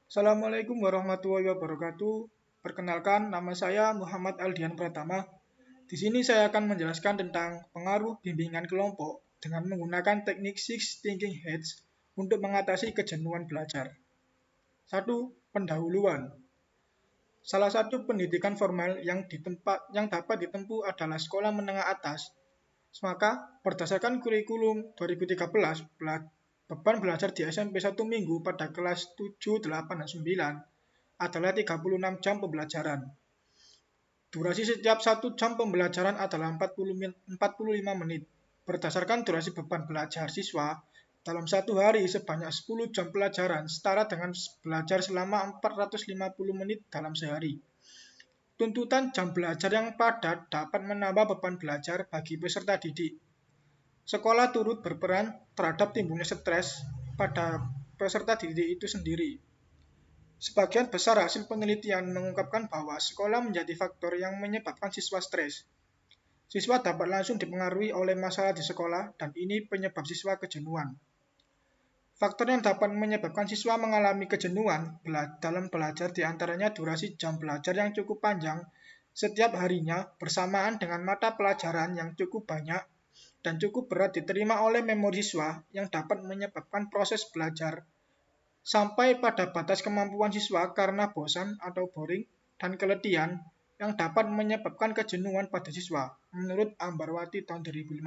Assalamualaikum warahmatullahi wabarakatuh. Perkenalkan, nama saya Muhammad Aldian Pratama. Di sini saya akan menjelaskan tentang pengaruh bimbingan kelompok dengan menggunakan teknik Six Thinking Hats untuk mengatasi kejenuhan belajar. 1. Pendahuluan. Salah satu pendidikan formal yang dapat ditempuh adalah sekolah menengah atas. Maka, berdasarkan kurikulum 2013, beban belajar di SMP 1 minggu pada kelas 7, 8, dan 9 adalah 36 jam pembelajaran. Durasi setiap 1 jam pembelajaran adalah 45 menit. Berdasarkan durasi beban belajar siswa, dalam satu hari sebanyak 10 jam pelajaran setara dengan belajar selama 450 menit dalam sehari. Tuntutan jam belajar yang padat dapat menambah beban belajar bagi peserta didik. Sekolah turut berperan terhadap timbulnya stres pada peserta didik itu sendiri. Sebagian besar hasil penelitian mengungkapkan bahwa sekolah menjadi faktor yang menyebabkan siswa stres. Siswa dapat langsung dipengaruhi oleh masalah di sekolah dan ini penyebab siswa kejenuhan. Faktor yang dapat menyebabkan siswa mengalami kejenuhan dalam belajar diantaranya durasi jam belajar yang cukup panjang setiap harinya bersamaan dengan mata pelajaran yang cukup banyak dan cukup berat diterima oleh memori siswa yang dapat menyebabkan proses belajar sampai pada batas kemampuan siswa karena bosan atau boring dan keletihan yang dapat menyebabkan kejenuhan pada siswa, menurut Ambarwati tahun 2015.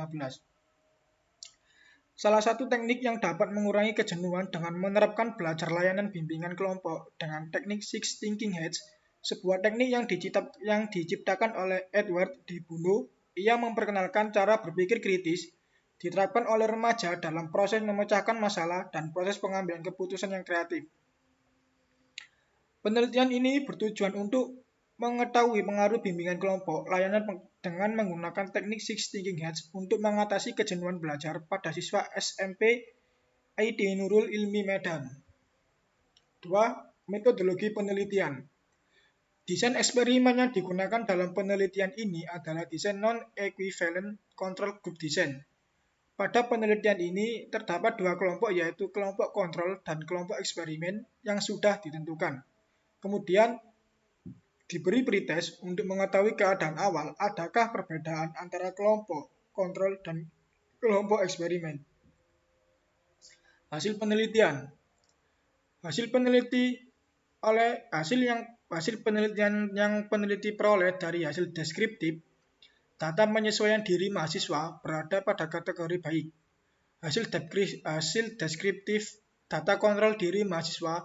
Salah satu teknik yang dapat mengurangi kejenuhan dengan menerapkan belajar layanan bimbingan kelompok dengan teknik Six Thinking Hats, sebuah teknik yang diciptakan oleh Edward D. Bono. Ia memperkenalkan cara berpikir kritis diterapkan oleh remaja dalam proses memecahkan masalah dan proses pengambilan keputusan yang kreatif. Penelitian ini bertujuan untuk mengetahui pengaruh bimbingan kelompok layanan dengan menggunakan teknik Six Thinking Hats untuk mengatasi kejenuhan belajar pada siswa SMP ID Nurul Ilmi Medan. 2. Metodologi penelitian. Desain eksperimen yang digunakan dalam penelitian ini adalah desain non-equivalent control group design. Pada penelitian ini terdapat dua kelompok yaitu kelompok kontrol dan kelompok eksperimen yang sudah ditentukan. Kemudian diberi pretest untuk mengetahui keadaan awal adakah perbedaan antara kelompok kontrol dan kelompok eksperimen. Hasil penelitian. Hasil penelitian yang peneliti peroleh dari hasil deskriptif data penyesuaian diri mahasiswa berada pada kategori baik. Hasil deskriptif data kontrol diri mahasiswa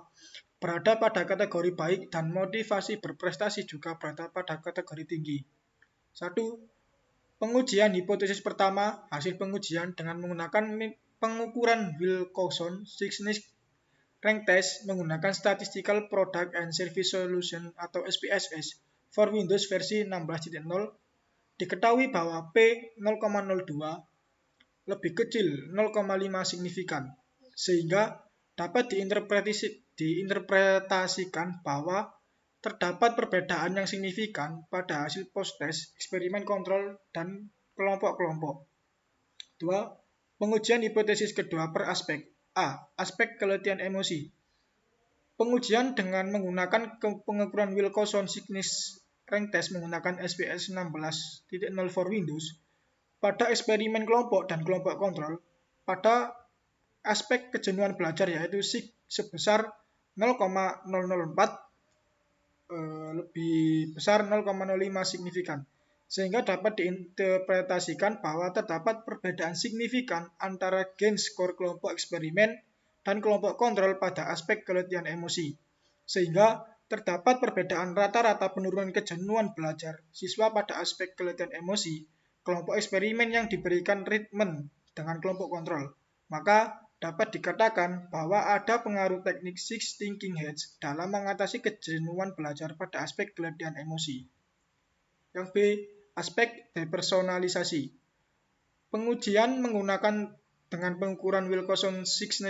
berada pada kategori baik dan motivasi berprestasi juga berada pada kategori tinggi. 1. Pengujian hipotesis pertama. Hasil pengujian dengan menggunakan pengukuran Wilcoxon Sickness Rank Test menggunakan Statistical Product and Service Solution atau SPSS for Windows versi 16.0 diketahui bahwa P 0,02 lebih kecil 0,5 signifikan sehingga dapat diinterpretasikan bahwa terdapat perbedaan yang signifikan pada hasil post-test eksperimen kontrol dan kelompok-kelompok. 2. Pengujian hipotesis kedua per aspek. A. Aspek keletihan emosi. Pengujian dengan menggunakan pengukuran Wilcoxon Sickness Rank Test menggunakan SPS 16.0 for Windows pada eksperimen kelompok dan kelompok kontrol pada aspek kejenuhan belajar yaitu SIG sebesar 0,004 lebih besar 0,05 signifikan sehingga dapat diinterpretasikan bahwa terdapat perbedaan signifikan antara gain skor kelompok eksperimen dan kelompok kontrol pada aspek keletihan emosi sehingga terdapat perbedaan rata-rata penurunan kejenuhan belajar siswa pada aspek keletihan emosi kelompok eksperimen yang diberikan treatment dengan kelompok kontrol. Maka dapat dikatakan bahwa ada pengaruh teknik Six Thinking Hats dalam mengatasi kejenuhan belajar pada aspek keletihan emosi. Yang B. Aspek depersonalisasi. Pengujian menggunakan dengan pengukuran Wilcoxon Six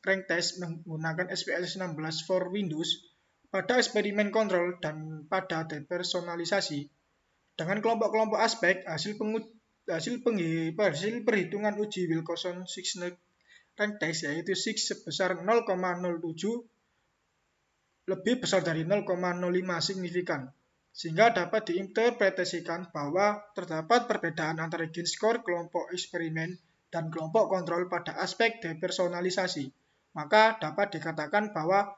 Rank Test menggunakan SPSS 16 for Windows pada eksperimen kontrol dan pada depersonalisasi. Dengan kelompok-kelompok aspek, hasil perhitungan uji Wilcoxon Sickness Rank Test yaitu SIG sebesar 0,07 lebih besar dari 0,05 signifikan, sehingga dapat diinterpretasikan bahwa terdapat perbedaan antara gain score kelompok eksperimen dan kelompok kontrol pada aspek depersonalisasi. Maka dapat dikatakan bahwa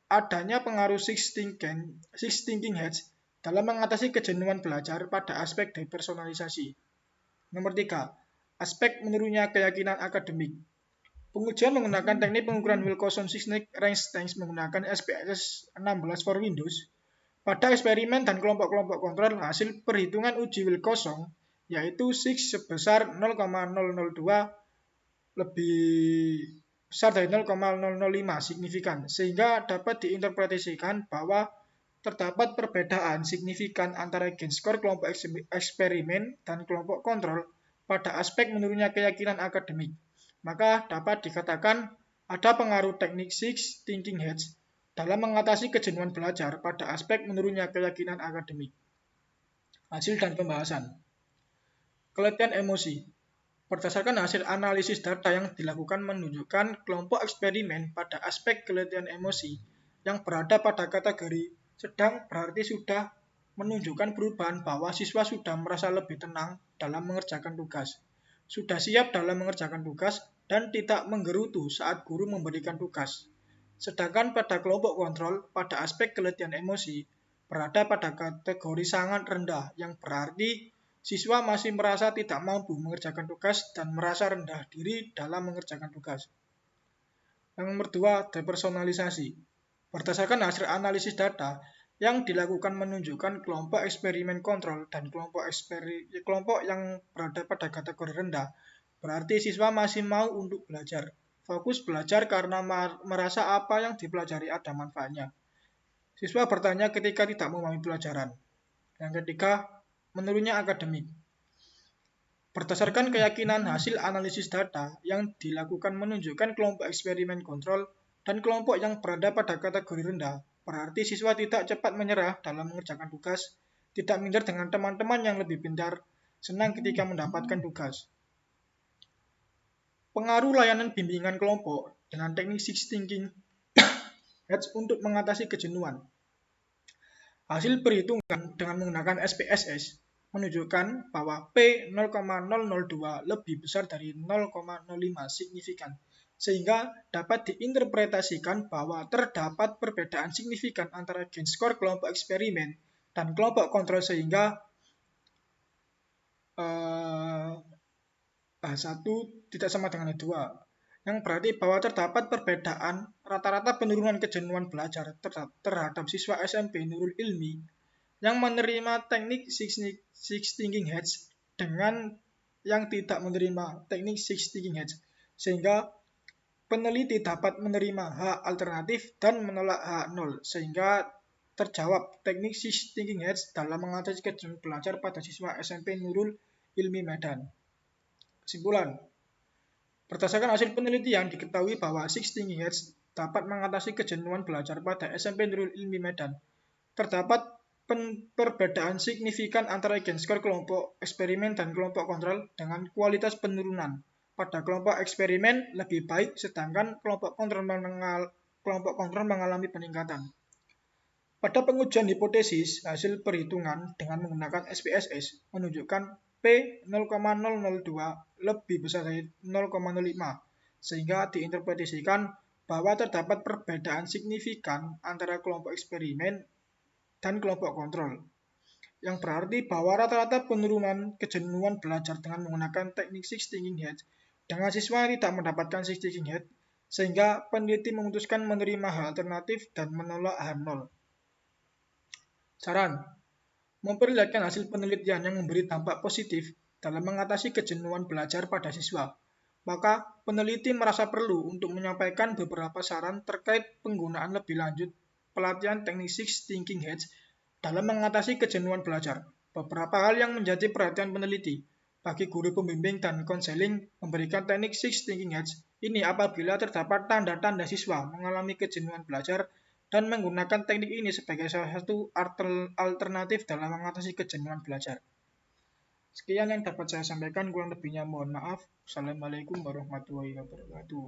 adanya pengaruh six thinking heads dalam mengatasi kejenuhan belajar pada aspek depersonalisasi. Nomor 3. Aspek menurunnya keyakinan akademik. Pengujian menggunakan teknik pengukuran Wilcoxon-Zizek range test menggunakan SPSS 16 for Windows. Pada eksperimen dan kelompok-kelompok kontrol, hasil perhitungan uji Wilcoxon yaitu 6 sebesar 0,002 lebih besar dari 0,005 signifikan, sehingga dapat diinterpretasikan bahwa terdapat perbedaan signifikan antara gain score kelompok eksperimen dan kelompok kontrol pada aspek menurunnya keyakinan akademik. Maka dapat dikatakan ada pengaruh teknik six thinking heads dalam mengatasi kejenuhan belajar pada aspek menurunnya keyakinan akademik. Hasil dan pembahasan. Keletihan emosi. Berdasarkan hasil analisis data yang dilakukan menunjukkan kelompok eksperimen pada aspek keletihan emosi yang berada pada kategori sedang berarti sudah menunjukkan perubahan bahwa siswa sudah merasa lebih tenang dalam mengerjakan tugas, sudah siap dalam mengerjakan tugas, dan tidak menggerutu saat guru memberikan tugas. Sedangkan pada kelompok kontrol pada aspek keletihan emosi berada pada kategori sangat rendah yang berarti siswa masih merasa tidak mampu mengerjakan tugas dan merasa rendah diri dalam mengerjakan tugas. Yang nomor 2, depersonalisasi. Berdasarkan hasil analisis data yang dilakukan menunjukkan kelompok eksperimen kontrol dan kelompok yang berada pada kategori rendah, berarti siswa masih mau untuk belajar. Fokus belajar karena merasa apa yang dipelajari ada manfaatnya. Siswa bertanya ketika tidak memahami pelajaran. Yang ketiga, menurunnya akademik. Berdasarkan keyakinan hasil analisis data yang dilakukan menunjukkan kelompok eksperimen kontrol dan kelompok yang berada pada kategori rendah, berarti siswa tidak cepat menyerah dalam mengerjakan tugas, tidak minder dengan teman-teman yang lebih pintar, senang ketika mendapatkan tugas. Pengaruh layanan bimbingan kelompok dengan teknik six thinking heads untuk mengatasi kejenuhan. Hasil perhitungan dengan menggunakan SPSS menunjukkan bahwa P0,002 lebih besar dari 0,05 signifikan, sehingga dapat diinterpretasikan bahwa terdapat perbedaan signifikan antara gain score kelompok eksperimen dan kelompok kontrol sehingga H1 tidak sama dengan H2, yang berarti bahwa terdapat perbedaan rata-rata penurunan kejenuhan belajar terhadap siswa SMP Nurul Ilmi yang menerima teknik six thinking heads dengan yang tidak menerima teknik six thinking heads, sehingga peneliti dapat menerima H alternatif dan menolak H0, sehingga terjawab teknik six thinking heads dalam mengatasi kejenuhan belajar pada siswa SMP Nurul Ilmi Medan. Kesimpulan, berdasarkan hasil penelitian diketahui bahwa six thinking heads dapat mengatasi kejenuhan belajar pada SMP Nurul Ilmi Medan. Terdapat perbedaan signifikan antara gain score kelompok eksperimen dan kelompok kontrol dengan kualitas penurunan. Pada kelompok eksperimen lebih baik, sedangkan kelompok kontrol mengalami peningkatan. Pada pengujian hipotesis, hasil perhitungan dengan menggunakan SPSS menunjukkan P0,002 lebih besar dari 0,05, sehingga diinterpretasikan bahwa terdapat perbedaan signifikan antara kelompok eksperimen dan kelompok kontrol, yang berarti bahwa rata-rata penurunan kejenuhan belajar dengan menggunakan teknik six thinking heads dengan siswa yang tidak mendapatkan six thinking head, sehingga peneliti memutuskan menerima hal alternatif dan menolak H0. Saran, memperlihatkan hasil penelitian yang memberi dampak positif dalam mengatasi kejenuhan belajar pada siswa. Maka peneliti merasa perlu untuk menyampaikan beberapa saran terkait penggunaan lebih lanjut pelatihan teknik six thinking heads dalam mengatasi kejenuhan belajar. Beberapa hal yang menjadi perhatian peneliti bagi guru pembimbing dan konseling memberikan teknik six thinking heads ini apabila terdapat tanda-tanda siswa mengalami kejenuhan belajar dan menggunakan teknik ini sebagai salah satu alternatif dalam mengatasi kejenuhan belajar. Sekian yang dapat saya sampaikan, kurang lebihnya mohon maaf. Assalamualaikum warahmatullahi wabarakatuh.